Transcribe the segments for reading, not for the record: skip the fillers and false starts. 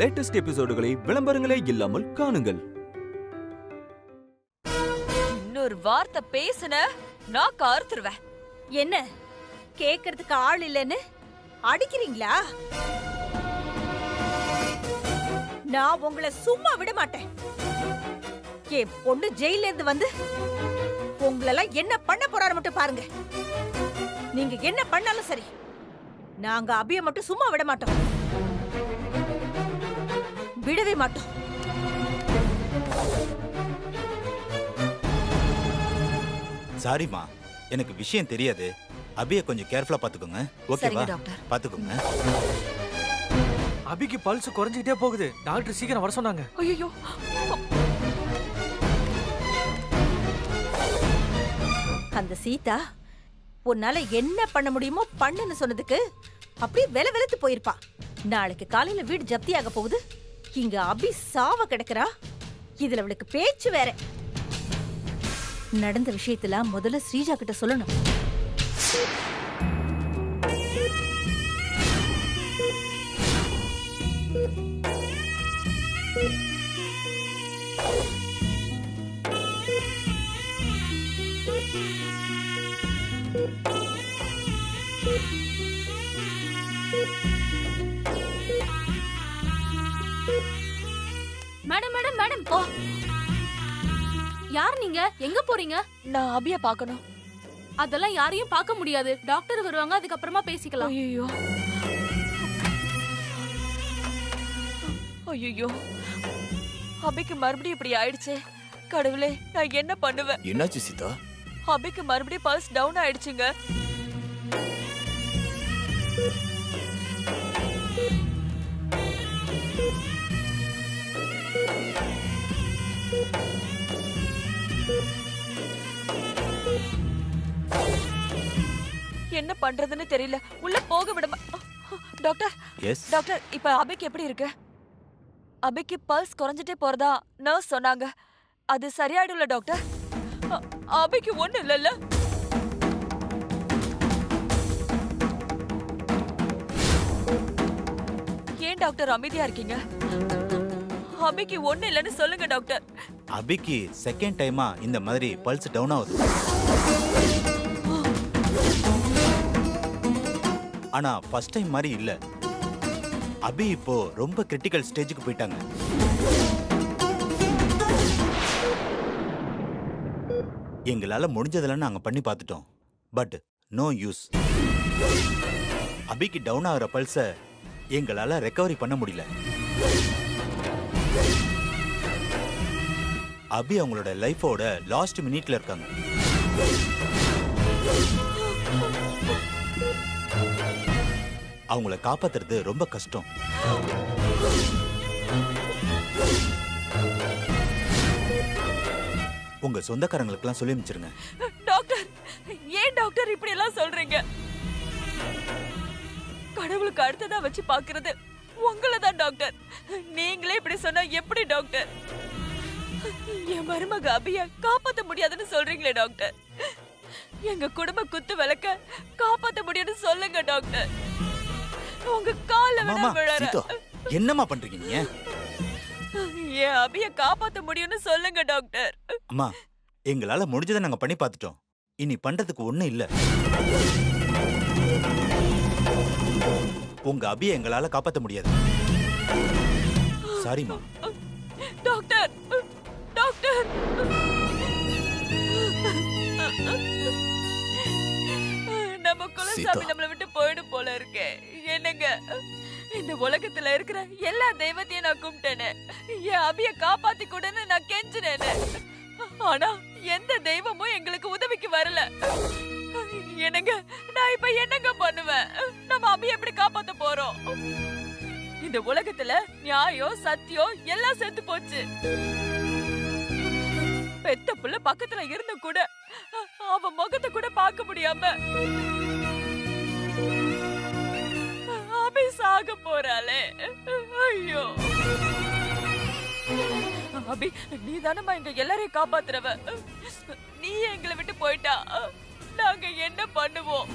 Latest எபிசோடுகளை விளம்பரங்களே இல்லாமல் காணுங்கள். இன்னொரு வார்த்தை பேசுன நான் கார்த்துருவேன். என்ன கேக்குறதுக்கு ஆள் இல்லைன்னு அடிக்கிறீங்களா? நான் உங்களை சும்மா விட மாட்டேன். என் பொண்ணு ஜெயில இருந்து வந்து உங்களெல்லாம் என்ன பண்ண போறாரு மட்டும் பாருங்க. நீங்க என்ன பண்ணாலும் சரி, நாங்க அபிய மட்டும் சும்மா விட மாட்டோம். விடவே மாட்டோம். சாரிமா, எனக்கு விஷயம் தெரியாது. அபிய கொஞ்சம் கேர்ஃபுல்லா பாத்துக்கோங்க. ஓகேவா? பாத்துக்கோங்க. அபிக்கு பல்ஸ் குறைஞ்சிட்டே போகுது. டாக்டர் சீக்கிரம் வர சொன்னாங்க. ஐயோ, அந்த சீதா உன்னால என்ன பண்ண முடியுமோ பண்ணுன்னு சொன்னதுக்கு அப்படியே வெளத்து போயிருப்பா. நாளைக்கு காலையில வீடு ஜப்தியாக போகுது. இங்க அபி சாவ கிடக்குறா. இதுல அவளுக்கு பேச்சு வேற. நடந்த விஷயத்துல முதல்ல ஸ்ரீஜா கிட்ட சொல்லணும். மேடம் மேடம் மேடம், யார் நீங்க? எங்க போறீங்க? நான் அபிய பார்க்கணும். அதெல்லாம் யாரையும் பார்க்க முடியாது. டாக்டர் வருவாங்க, அதுக்கப்புறமா பேசிக்கலாம். ஐயோ ஐயோ, அபிக்கு மறுபடியும் இப்படி ஆயிடுச்சு. கடவுளே, நான் என்ன பண்ணுவேன்? என்னாச்சு சீதா? அபிக்கு மறுபடியும் பல்ஸ் டவுன் ஆயிடுச்சுங்க. என்ன பண்றதுன்னு தெரியல. உள்ள போக விட டாக்டர். டாக்டர், இப்ப அபிக்கு எப்படி இருக்கு? அபிக்கு பல்ஸ் குறைஞ்சிட்டே போறதா நர்ஸ் சொன்னாங்க. அது சரியாயிடும்ல டாக்டர்? அபிக்கு ஒண்ணு இல்லல்ல? ஏன் டாக்டர் அமைதியா இருக்கீங்க? அபிக்கு ஒண்ணு இல்லன்னு சொல்லுங்க டாக்டர். அபிக்கு செகண்ட் டைமா இந்த மாதிரி பல்ஸ் டவுன் ஆகுது. ஆனா ஃபர்ஸ்ட் டைம் மாதிரி இல்ல. அபி இப்போ ரொம்ப கிரிட்டிக்கல் ஸ்டேஜுக்கு போயிட்டாங்க. எங்களால முடிஞ்சதெல்லாம் நாங்க பண்ணி பார்த்துட்டோம். But no use. அபிக்கு டவுன் ஆகிற பல்ஸ எங்களால ரெக்கவரி பண்ண முடியல. அபி அவங்களோட லைஃபோட லாஸ்ட் மினிட்ல இருக்காங்க. அவங்கள காப்பாத்துறது ரொம்ப கஷ்டம். உங்க சொந்தக்காரங்களுக்கெல்லாம் சொல்லி அனுப்பிச்சிருங்க. டாக்டர், ஏன் டாக்டர் இப்படி எல்லாம் சொல்றீங்க? கடவுளுக்கு அடுத்ததா வச்சு பாக்குறது உங்களதான் டாக்டர். நீங்களே இப்படி சொன்னா எப்படி டாக்டர்? என் மருமக அபிய காப்பாத்த முடியாதுன்னு சொல்றீங்களே டாக்டர். எங்க குடும்ப குத்து விளக்க காப்பாத்த முடியும்னு சொல்லுங்க டாக்டர். உங்க கால்ல விழற. என்னம்மா பண்றீங்க நீங்க? என் அபிய காப்பாத்த முடியும்னு சொல்லுங்க டாக்டர். அம்மா, எங்களால முடிஞ்சதை நாங்க பண்ணி பார்த்துட்டோம். இனி பண்றதுக்கு ஒண்ணும் இல்ல. உங்க அபிய எங்களால காப்பாத்த முடியாது. சாரிமா. டாக்டர், டாக்டர், நம்ம குலசாமி நம்மளை விட்டு போயிடும் போல இருக்கே. என்னங்க, இந்த உலகத்துல இருக்கிற எல்லா தெய்வத்தையும் நான் கும்பிட்டேனே. என் அபிய காப்பாத்தி கூடன்னு நான் கெஞ்சினேனே. ஆனா எந்த தெய்வமும் எங்களுக்கு உதவிக்கு வரல. என்னங்க, நான் இப்ப என்னங்க பண்ணுவேன்? நம்ம அபிய எப்படி காப்பாத்த போறோம்? இந்த உலகத்துல நியாயம் சத்தியம் எல்லாம் செத்து போச்சு. பெத்த புள்ள பக்கத்துல இருந்த கூட அவ முகத்தை கூட பார்க்க முடியாம அபி சாக போறாளே. ஐயோ அபி, நீ தானம்மா எங்க எல்லாரையும் காப்பாத்துறவ. நீ எங்களை விட்டு போயிட்டா நாங்க என்ன பண்ணுவோம்?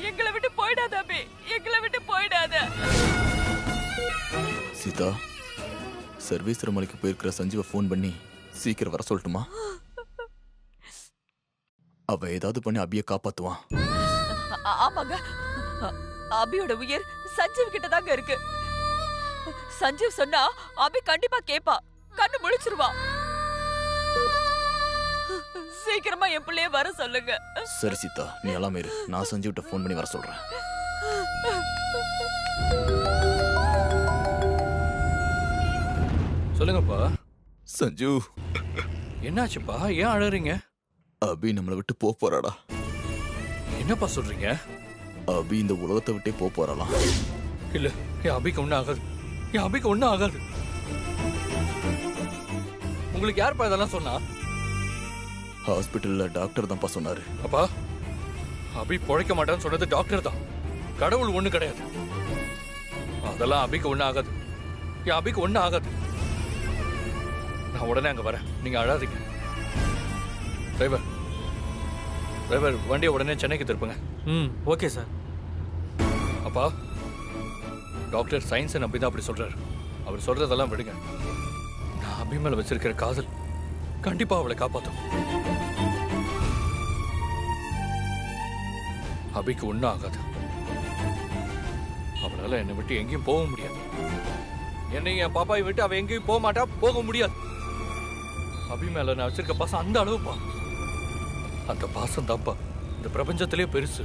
எங்களை விட்டு போயிடாத அபி, எங்களை விட்டு போயிடாத. சீதா, சர்வீஸ் மலைக்கு போயிருக்கிற சஞ்சீவை ஃபோன் பண்ணி சீக்கிரம் வர சொல்லட்டுமா? அவ ஏதாவது பண்ணி அபியை காப்பாத்துவான். ஆமாங்க, அபியோட உயிர் சஞ்சீவ் கிட்ட தாங்க இருக்கு. சஞ்சீவ் சொன்னா அபி கண்டிப்பா கேப்பா, கண்ணு முழிச்சிருவா. சீக்கிரமா என் பிள்ளைய வர சொல்லுங்க. சரி சீதா, நீ எல்லாம் இரு, நான் சஞ்சீவ்கிட்ட ஃபோன் பண்ணி வர சொல்றேன். சொல்லுங்கப்பா. சஞ்சு, என்னாச்சுப்பா? ஏன் அழறீங்க? அபி நம்மளை விட்டு போறாடா. என்னப்பா சொல்றீங்க? அபி இந்த உலகத்தை விட்டே போறாளாம். இல்ல, என் அபிக்கு ஒண்ணும் ஆகாது. என் அபிக்கு ஒண்ணும் ஆகாது. உங்களுக்கு யாருப்பா இதெல்லாம் சொன்னா? ஹாஸ்பிட்டல்ல டாக்டர் தான்ப்பா சொன்னாரு. அப்பா, அபி பொழைக்க மாட்டான்னு சொன்னது டாக்டர் தான், கடவுள் ஒண்ணு கிடையாது. அதெல்லாம் அபிக்கு ஒண்ணு ஆகாது. என் அபிக்கு ஒண்ணு ஆகாது. நான் உடனே அங்க வரேன், நீங்க அழாதீங்க. டிரைவர், வண்டியை உடனே சென்னைக்கு திருப்புங்க. Okay sir. அப்பா, டாக்டர் சயின்ஸை நம்பி தான் அப்படி சொல்றாரு. அவர் சொல்றதெல்லாம் விடுங்க. நான் அபி மேல வச்சிருக்கிற காதல் கண்டிப்பா அவளை காப்பாத்தும். அபிக்கு ஒண்ணும் ஆகாது. அவளால என்னை விட்டு எங்கேயும் போக முடியாது. என்னை என் பாப்பாவை விட்டு அவ எங்கேயும் போக மாட்டா, போக முடியாது. அபி மேல நான் வச்சிருக்க பாசம் அந்த அளவுப்பா. அந்த பாசம் தான்ப்பா இந்த பிரபஞ்சத்திலே பெருசு.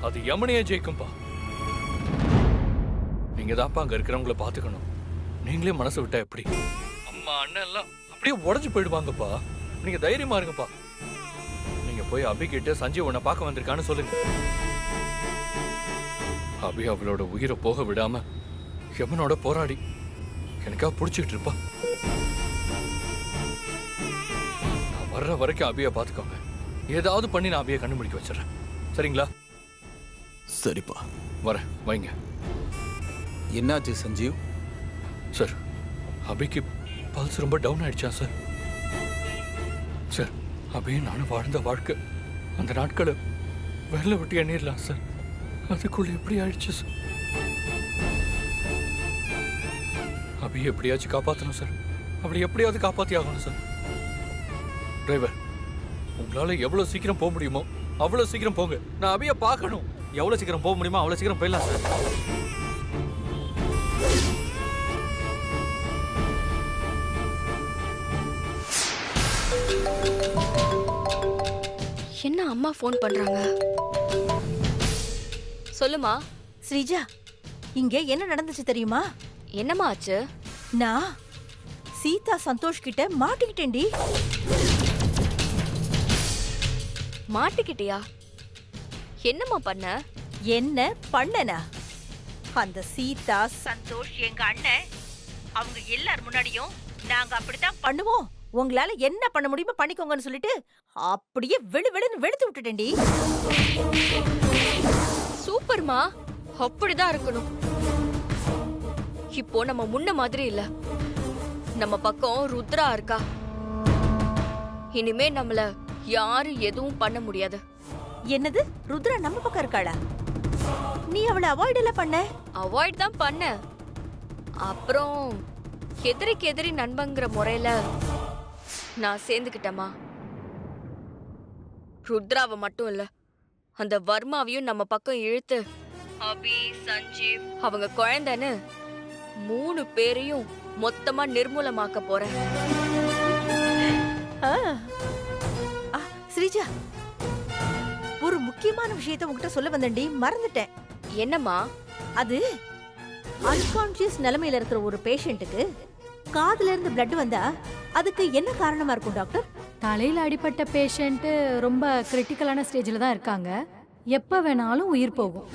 அது யமனையே ஜெயிக்கும்பா. நீங்க தான்ப்பா அங்க இருக்கிறவங்கள பாத்துக்கணும். நீங்களே மனசு விட்டா எப்படி? அம்மா அண்ணன் எல்லாம் அப்படியே உடஞ்சு போயிடுவாங்கப்பா. நீங்க தைரியமா இருங்கப்பா. நீங்க போய் அபி கிட்ட சஞ்சீவ் உன்னை பார்க்க வந்திருக்கான்னு சொல்லுங்க. அபி அவளோட உயிரை போக விடாம யமனோட போராடி எனக்கா புடிச்சுக்கிட்டு இருப்பா. நான் வர்ற வரைக்கும் அபியை பாத்துக்கோங்க. ஏதாவது பண்ணி நான் அபியை கண்டுபிடிக்க வச்சிடறேன். சரிங்களா? சரிப்பா, வரேன், வைங்க. என்னாச்சு சஞ்சீவ்? சார், அபிக்கு பல்ஸ் ரொம்ப டவுன் ஆயிடுச்சா சார்? சார், அபியே நானும் வாழ்ந்த வாழ்க்கை அந்த நாட்களை வெள்ள விட்டு எண்ணிடலாம் சார். அதுக்குள்ள எப்படி ஆயிடுச்சு சார்? அபியை எப்படியாச்சும் காப்பாற்றணும் சார். அப்படி எப்படியாவது காப்பாற்றி ஆகணும் சார். டிரைவர், உங்களால எவ்வளவு சீக்கிரம் போக முடியுமோ அவ்வளவு சீக்கிரம் போங்க. நான் அபியை பார்க்கணும். எவ்வளவு சீக்கிரம் போக முடியுமோ அவ்வளவு சீக்கிரம் போயிடலாம் சார். என்ன அம்மா ஃபோன் பண்றாங்க? சொல்லுமா. ஸ்ரீஜா, இங்க என்ன நடந்துச்சு தெரியுமா? என்னம்மா ஆச்சு? நான் சீதா சந்தோஷ் கிட்ட மாட்டிக்கிட்டேன்டி. மாட்டிக்கிட்டியா? என்னம்மா பண்ண? என்ன பண்ணனா? அந்த சீதா சந்தோஷ் எங்க அண்ணன், அவங்க எல்லார் முன்னாடியும் நாங்க அப்படித்தான் பண்ணுவோம், உங்களால என்ன பண்ண முடியுமோ பண்ணிக்கோங்கன்னு சொல்லிட்டு அப்படியே வெளுன்னு வெளுத்து விட்டுட்டேன்டி. சூப்பர்மா, அப்படிதான் இருக்கணும். இப்போ நம்ம முன்ன மாதிரி இல்ல. நம்ம பக்கம் ருத்ரா இருக்கா. இனிமே நம்மள யாரும் எதுவும் பண்ண முடியாது. என்னது, ருத்ரா நம்ம பக்கம் இருக்காளா? நீ அவளை அவாய்ட் எல்லாம் பண்ண? அவாய்ட் தான் பண்ண. அப்புறம் எதிரிக்கு எதிரி நண்பங்கிற முறையில நான் சேர்ந்துக்கிட்டேமா. ருத்ராவை மட்டும் இல்ல, அந்த வர்மாவையும் நம்ம பக்கம் இழுத்து அபி, சஞ்சீவ், அவங்க குழந்தைன்னு 3 பேரையும் மொத்தமா நிர்மூலமாக்க போறேன். ஸ்ரீஜா, ஒரு முக்கியமான விஷயத்தை உங்ககிட்ட சொல்ல வந்தேன்டி, மறந்துட்டேன். என்னம்மா அது? அன்கான்ஷியஸ் நிலைமையில இருக்கிற ஒரு பேஷண்ட்டுக்கு காதுல இருந்து பிளட் வந்தா அதுக்கு என்ன காரணமா இருக்கும் டாக்டர்? தலையில அடிபட்ட பேஷண்ட் ரொம்ப கிரிட்டிக்கலான ஸ்டேஜ்ல தான் இருக்காங்க. எப்ப வேணாலும் உயிர் போகும்.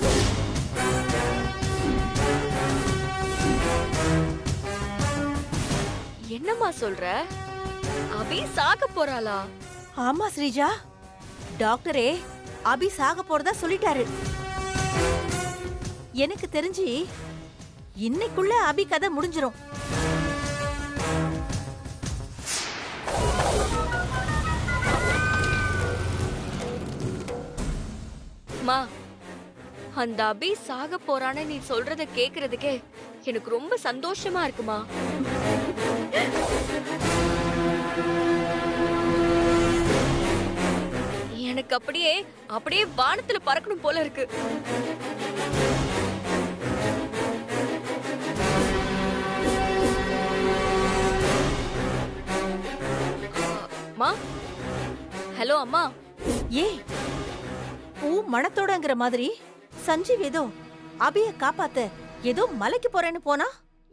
என்னம்மா சொல்ற? அபி சாக போறாளா? ஆமா ஸ்ரீஜா, டாக்டரே அபி சாக போறதா சொல்லிட்டாரு. எனக்கு தெரிஞ்சு இன்னைக்குள்ள அபி கதை முடிஞ்சிரும். மா, அந்த அபி சாக போறான்னு நீ சொல்றத கேக்குறதுக்கே எனக்கு ரொம்ப சந்தோஷமா இருக்குமா. எனக்கு அப்படியே அப்படியே வானத்துல பறக்கணும் போல இருக்கு. அம்மா, ஹலோ அம்மா. ஏய், பூ மணத்தோடங்கிற மாதிரி சஞ்சீவ் ஏதோ அபிய காப்பாத்த ஏதோ மலைக்கு போறேன்னு போனா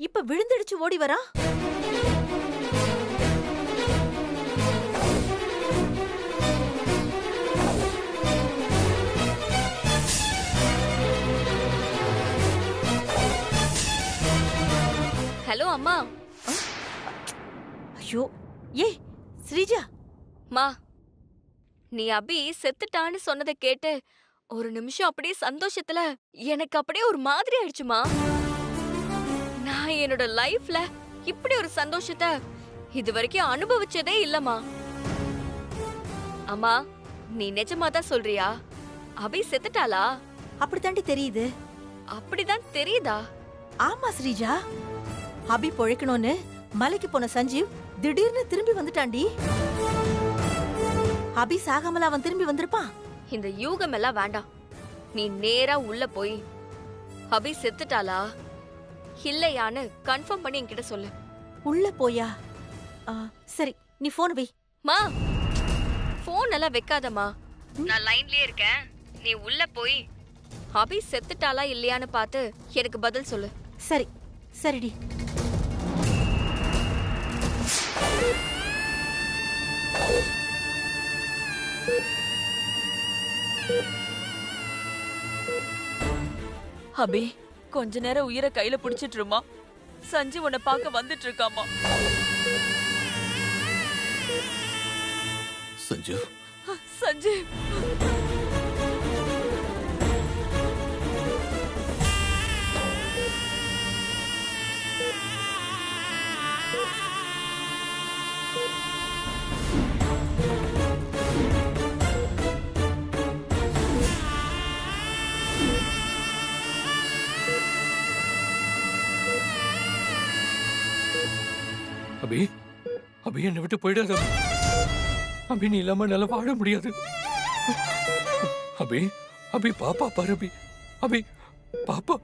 இப்ப விழுந்தடிச்சு ஓடி வரா. ஹலோ அம்மா. ஐயோ, ஏய் ஸ்ரீஜா. மா, நீ அபி செத்துட்டான்னு சொன்னதை கேட்டு ஒரு நிமிஷம் அப்படியே சந்தோஷத்துல எனக்கு அப்படியே ஒரு மாதிரி ஆயிடுச்சுமா. நான் என்னோட லைஃப்ல இப்படி ஒரு சந்தோஷத்தை இது வரைக்கும் அனுபவிச்சதே இல்லம்மா. அம்மா, நீ நிஜமா தான் சொல்றியா? அபி செத்துட்டாளா? அப்படித்தாண்டி தெரியுது. அப்படிதான் தெரியுதா? ஆமா ஸ்ரீஜா, அபி பொழைக்கணும்னு மலைக்கு போன சஞ்சீவ் திடீர்னு திரும்பி வந்துட்டாண்டி. அபி சாகாமல அவன் திரும்பி வந்திருப்பான். இந்த யூகம் எல்லாம் வேண்டாம். நீ நேரா உள்ள போய் அபி செத்துட்டாளா இல்லையான்னு கன்ஃபார்ம் பண்ணி என்கிட்ட சொல்லு. உள்ள போயா? சரி, நீ போன் வை. மா, போன் எல்லாம் வைக்காதம்மா. நான் லைன்லயே இருக்கேன். நீ உள்ள போய் அபி செத்துட்டாளா இல்லையான்னு பார்த்து எனக்கு பதில் சொல்லு. சரி, சரிடி. அபி, கொஞ்ச நேரம் உயிரை கையில புடிச்சிட்டுருமா. சஞ்சீவ் உன்னை பார்க்க வந்துட்டு இருக்காமா. சஞ்சீவ், சஞ்சீவ், அபி, அபி என்னை விட்டு போயிடாத. அபி, நீ இல்லாம என்னால வாழ முடியாது. அபி, அபி பாப்பா பாரு. அபி, அபி பாப்பா,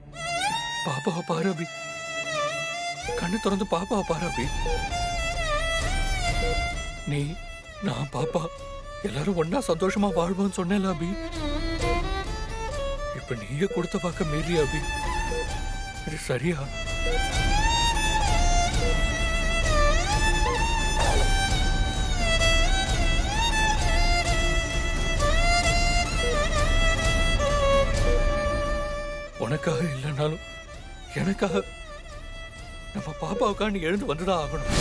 பாப்பாவை பாரு. அபி, கண்ணு திறந்து பாப்பாவை பாரு. அபி, நீ, நான், பாப்பா எல்லாரும் ஒன்னா சந்தோஷமா வாழ்வோம்னு சொன்னேன்ல அபி. இப்ப நீயே கொடுத்த பார்க்க மீறி அபி. இது சரியா? உனக்காக இல்லைனாலும் எனக்காக நம்ம பாப்பாவுக்காக நீ எழுந்து வந்துதான் ஆகணும்.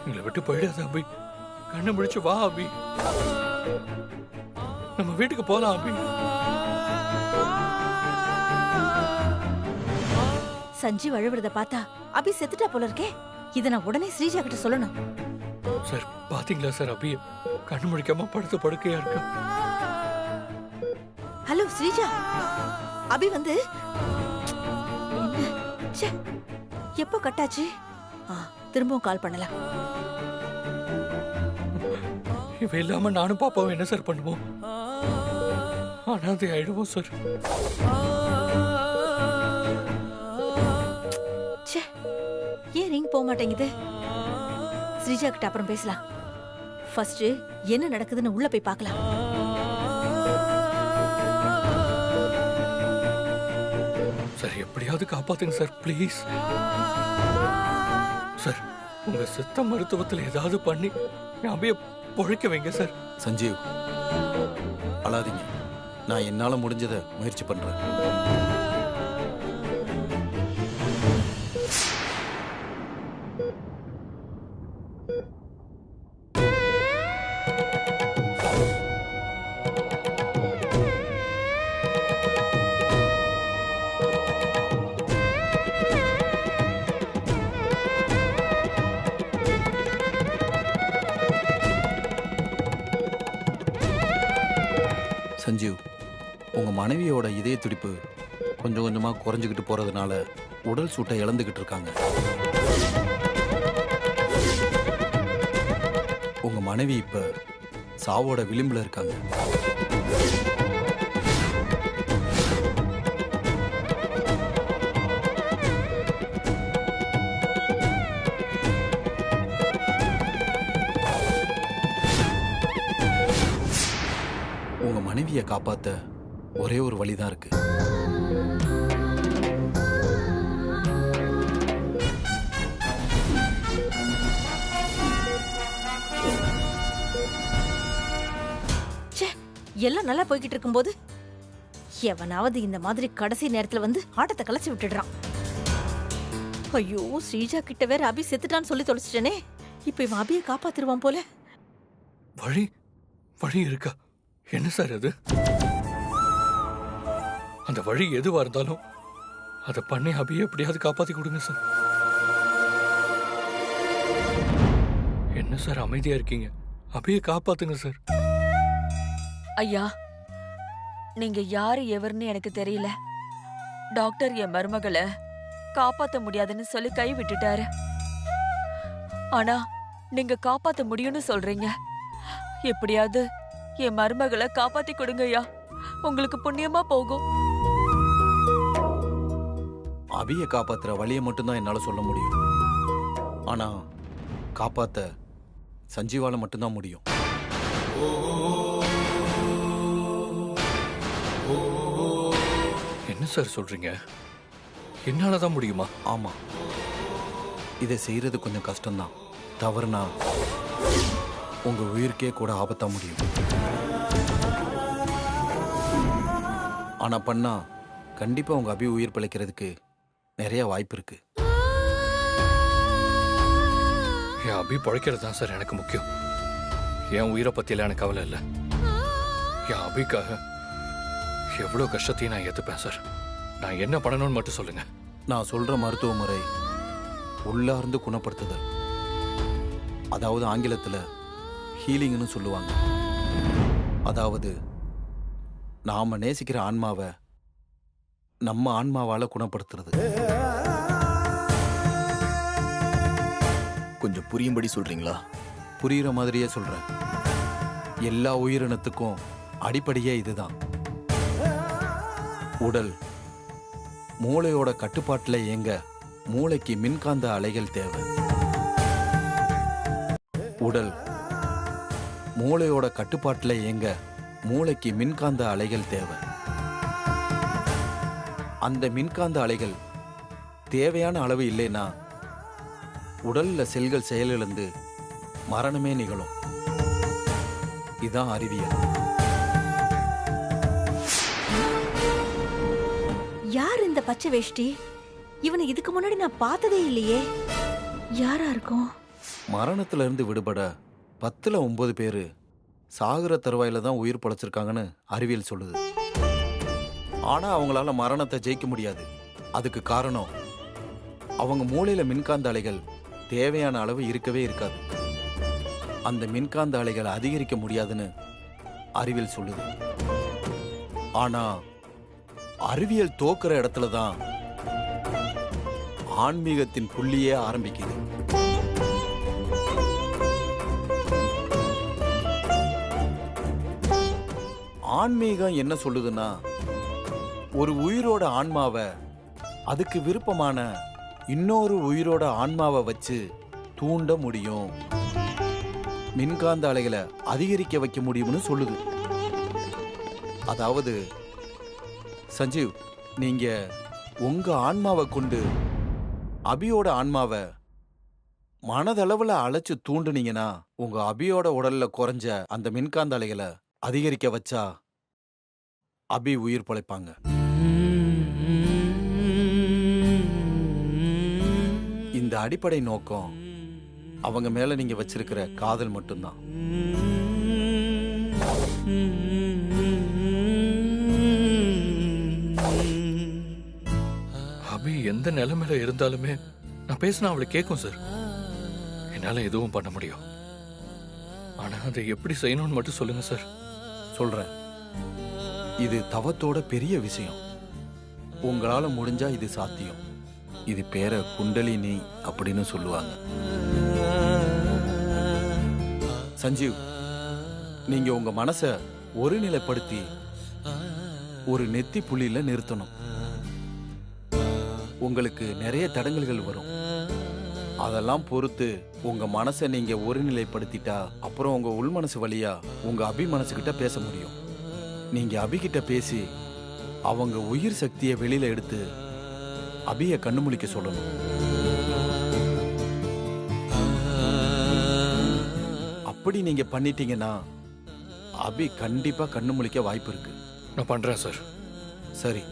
எங்களை விட்டு போயிடாத அபி. கண்ணை முடிச்சு வா அபி. நம்ம வீட்டுக்கு போலாம் அபி. சஞ்சீவ் அழுவுறத பார்த்தா அபி செத்துட்டா போல இருக்கே. இத நான் உடனே ஸ்ரீஜா கிட்ட சொல்லணும். சார், பாத்தீங்களா சார், அபி கண்ணு முடிக்காம படுத்து படுக்கையா இருக்கா. ஹலோ ஸ்ரீஜா, அபி வந்து ச்சே, எப்போ கட்டாச்சு? திரும்பவும் கால் பண்ணலாம். இவ இல்லாம நானும் பாப்பாவும் என்ன சார் பண்ணுவோம்? அனாதை ஆயிடுவோம் சார். ச்சே, ஏன் ரிங் போக மாட்டேங்குது? ஸ்ரீஜா கிட்ட அப்புறம் பேசலாம். ஃபர்ஸ்ட் என்ன நடக்குதுன்னு உள்ள போய் பார்க்கலாம். சார், எப்படியாவது காப்பாத்துங்க சார், ப்ளீஸ் சார். உங்க சித்த மருத்துவத்தில் ஏதாவது பண்ணி அபிய பொழைக்க வைங்க சார். சஞ்சீவ், அழாதீங்க. நான் என்னால முடிஞ்சதை முயற்சி பண்றேன். சஞ்சீவ், உங்க மனைவியோட இதய துடிப்பு கொஞ்சம் கொஞ்சமா குறைஞ்சுக்கிட்டு போறதுனால உடல் சூட்டை இழந்துகிட்டு இருக்காங்க. உங்க மனைவி இப்ப சாவோட விளிம்புல இருக்காங்க. உங்க மனைவியை காப்பாத்த ஒரே ஒரு வழிதான் இருக்கு. எல்லாம் நல்லா போய்கிட்டு இருக்கும்போது எவனாவது இந்த மாதிரி கடைசி நேரத்துல வந்து ஆட்டத்தை கலைச்சு விட்டுடுறான். ஐயோ, ஸ்ரீஜா கிட்ட வேற அபி செத்துட்டான்னு சொல்லி தொலைச்சிட்டனே. இப்ப இவன் அபியை காப்பாத்திருவான் போல. வழி வழி இருக்கா? என்ன சார் அது? அந்த வழி எதுவா இருந்தாலும் அதை பண்ணி அபியை எப்படியாவது காப்பாத்தி கொடுங்க சார். என்ன சார் அமைதியா இருக்கீங்க? அபியை காப்பாத்துங்க சார். ஐயா, நீங்க யாரு எவர்னு எனக்கு தெரியல. டாக்டர் என் மருமகளை காப்பாத்த முடியாதுன்னு சொல்லி கை விட்டுட்டாரு. ஆனா நீங்க காப்பாத்த முடியும்னு சொல்றீங்க. எப்படியாவது என் மருமகளை காப்பாத்தி கொடுங்க ஐயா. உங்களுக்கு புண்ணியமா போகும். அபியை காப்பாத்துற வழியை மட்டும்தான் என்னால சொல்ல முடியும். ஆனா காப்பாத்த சஞ்சீவால மட்டும்தான் முடியும். என்ன சார் சொல்றீங்க? என்னாலதான் முடியுமா? ஆமா, இதை செய்யறது கொஞ்சம் கஷ்டம்தான். தவறுனா உங்க உயிருக்கே கூட ஆபத்தா முடியும். ஆனா பண்ணா கண்டிப்பா உங்க அபி உயிர் பிழைக்கிறதுக்கு நிறைய வாய்ப்பு இருக்கு. என் அபி பழைக்கிறது தான் சார் எனக்கு முக்கியம். என் உயிரை பத்தியில எனக்கு கவலை இல்லை. என் அபிக்காக எவ்வளவு கஷ்டத்தையும் நான் ஏத்துப்பேன் சார். நான் என்ன பண்ணணும்னு மட்டும் சொல்லுங்க. நான் சொல்ற மருத்துவ முறை உள்ளார்ந்து குணப்படுத்துதல், அதாவது ஆங்கிலத்துல ஹீலிங்னு சொல்லுவாங்க. அதாவது நாம நேசிக்கிற ஆன்மாவை நம்ம ஆன்மாவால குணப்படுத்துறது. கொஞ்சம் புரியும்படி சொல்றீங்களா? புரியுற மாதிரியே சொல்றேன். எல்லா உயிரினத்துக்கும் அடிப்படையே இதுதான். உடல் மூளையோட கட்டுப்பாட்டுல இயங்க மூளைக்கு மின்காந்த அலைகள் தேவை. உடல் மூளையோட கட்டுப்பாட்டுல இயங்க மூளைக்கு மின்காந்த அலைகள் தேவை. அந்த மின்காந்த அலைகள் தேவையான அளவு இல்லைன்னா உடல்ல செல்கள் செயலிழந்து மரணமே நிகழும். இதான் அறிவியல். யார் இந்த பச்சை வேஷ்டி? இவனை இதுக்கு முன்னாடி நான் பார்த்ததே இல்லையே. யாரா இருக்கும்? மரணத்துல இருந்து விடுபட 10ல் 9 பேரு சாகுற தருவாயில தான் உயிர் பொழைச்சிருக்காங்கன்னு அறிவியல் சொல்லுது. ஆனா அவங்களால மரணத்தை ஜெயிக்க முடியாது. அதுக்கு காரணம் அவங்க மூளையில மின்காந்த அலைகள் தேவையான அளவு இருக்கவே இருக்காது. அந்த மின்காந்த அலைகளை அதிகரிக்க முடியாதுன்னு அறிவியல் சொல்லுது. ஆனா அறிவியல் தோக்குற இடத்துல தான் ஆன்மீகத்தின் புள்ளியே ஆரம்பிக்குது. ஆன்மீகம் என்ன சொல்லுதுன்னா, ஒரு உயிரோட ஆன்மாவை அதுக்கு விருப்பமான இன்னொரு உயிரோட ஆன்மாவை வச்சு தூண்ட முடியும், மின்காந்த அலைகளை அதிகரிக்க வைக்க முடியும்னு சொல்லுது. அதாவது சஞ்சீவ், நீங்க உங்க ஆன்மாவை கொண்டு அபியோட ஆன்மாவை மனதளவுல அழைச்சு தூண்டுனீங்கன்னா உங்க அபியோட உடல்ல குறைஞ்ச அந்த மின்காந்த அலைகளை அதிகரிக்க வச்சா அபி உயிர் பிழைப்பாங்க. இந்த அடிப்படை நோக்கம் அவங்க மேல நீங்க வச்சிருக்கிற காதல் மட்டும்தான். அபி எந்த நிலைமையில இருந்தாலுமே நான் பேசினா அவளை கேட்கும் சார். என்னால எதுவும் பண்ண முடியும். ஆனா அதை எப்படி செய்யணும்னு மட்டும் சொல்லுங்க சார். சொல்றேன். இது தவத்தோட பெரிய விஷயம். உங்களால முடிஞ்சா இது சாத்தியம். இது பேரை குண்டலினி அப்படின்னு சொல்லுவாங்க. சஞ்சீவ், நீங்க உங்க மனசை ஒருநிலைப்படுத்தி ஒரு நெத்தி புள்ளியில நிறுத்தணும். உங்களுக்கு நிறைய தடங்கல்கள் வரும். அதெல்லாம் பொறுத்து உங்க மனசை நீங்க ஒருநிலைப்படுத்திட்டா அப்புறம் உங்க உள் மனசு வழியா உங்க அபி மனசுகிட்ட பேச முடியும். நீங்க அபிகிட்ட பேசி அவங்க உயிர் சக்தியை வெளியில எடுத்து அபிய கண்ணு முழிக்க சொல்லணும். அப்படி நீங்க பண்ணிட்டீங்கன்னா அபி கண்டிப்பா கண்ணு முழிக்க வாய்ப்பு இருக்கு. நான் பண்றேன் சார். சரி.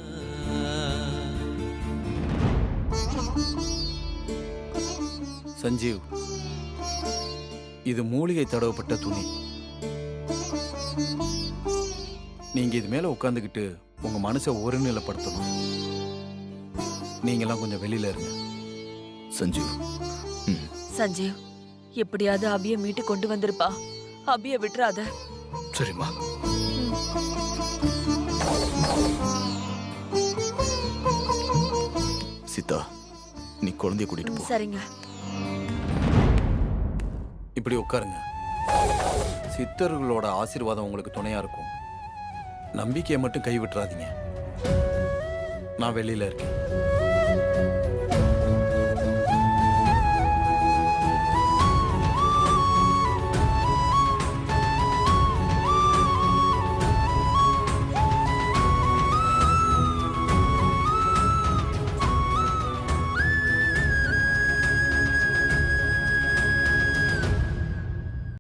சஞ்சீவ், இது மூலிகை தடவப்பட்ட துணி. நீங்க இது மேல உட்காந்துக்கிட்டு உங்க மனசை ஒருநிலைப்படுத்தணும். நீங்கெல்லாம் கொஞ்சம் வெளியில இருங்க. சஞ்சீவ். சஞ்சீவ், எப்படியாவது அபிய மீட்டு கொண்டு வந்திருப்பா. அபிய விட்டுறாத. சரிம்மா. சீதா, நீ குழந்தைய கூட்டிட்டு போ. சரிங்க. இப்படி உட்காருங்க. சித்தர்களோட ஆசீர்வாதம் உங்களுக்கு துணையா இருக்கும். நம்பிக்கையை மட்டும் கைவிட்டுறாதீங்க. நான் வெளியில இருக்கேன்.